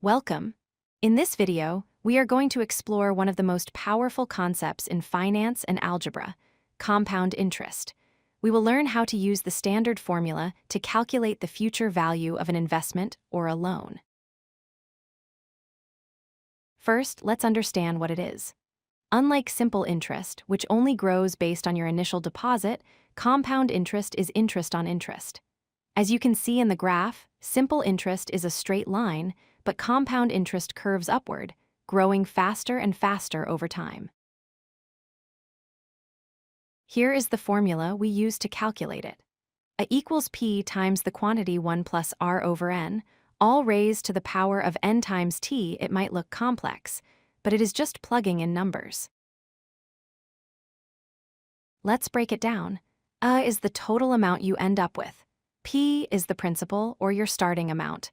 Welcome. In this video, we are going to explore one of the most powerful concepts in finance and algebra, compound interest. We will learn how to use the standard formula to calculate the future value of an investment or a loan. First, let's understand what it is. Unlike simple interest, which only grows based on your initial deposit, compound interest is interest on interest. As you can see in the graph, simple interest is a straight line, but compound interest curves upward, growing faster and faster over time. Here is the formula we use to calculate it. A equals P times the quantity 1 plus R over N, all raised to the power of N times T. It might look complex, but it is just plugging in numbers. Let's break it down. A is the total amount you end up with. P is the principal, or your starting amount.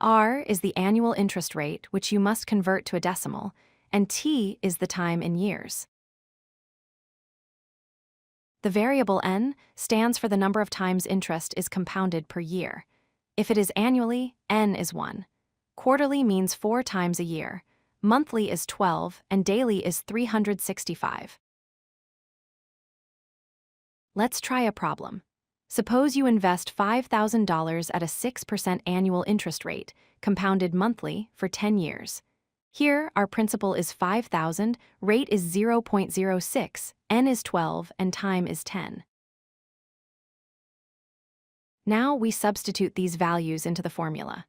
R is the annual interest rate, which you must convert to a decimal, and T is the time in years. The variable N stands for the number of times interest is compounded per year. If it is annually, N is 1. Quarterly means 4 times a year. Monthly is 12, and daily is 365. Let's try a problem. Suppose you invest $5,000 at a 6% annual interest rate, compounded monthly, for 10 years. Here, our principal is 5,000, rate is 0.06, N is 12, and time is 10. Now we substitute these values into the formula.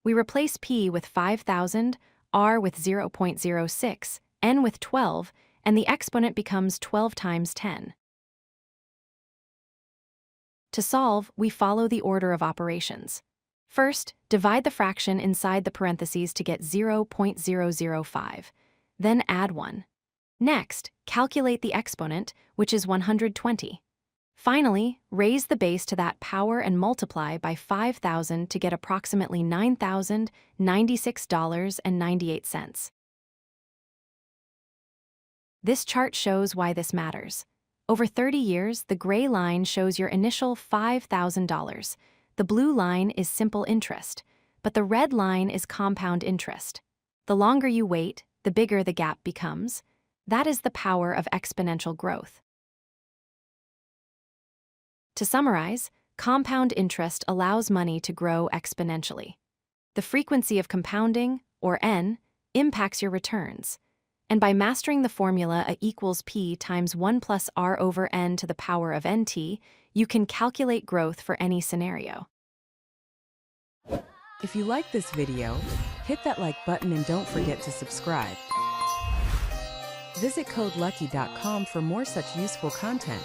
We replace P with 5,000, R with 0.06, N with 12, and the exponent becomes 12 times 10. To solve, we follow the order of operations. First, divide the fraction inside the parentheses to get 0.005. Then add 1. Next, calculate the exponent, which is 120. Finally, raise the base to that power and multiply by 5,000 to get approximately $9,096.98. This chart shows why this matters. Over 30 years, the gray line shows your initial $5,000. The blue line is simple interest, but the red line is compound interest. The longer you wait, the bigger the gap becomes. That is the power of exponential growth. To summarize, compound interest allows money to grow exponentially. The frequency of compounding, or N, impacts your returns. And by mastering the formula A equals P times 1 plus R over N to the power of NT, you can calculate growth for any scenario. If you like this video, hit that like button and don't forget to subscribe. Visit codelucky.com for more such useful content.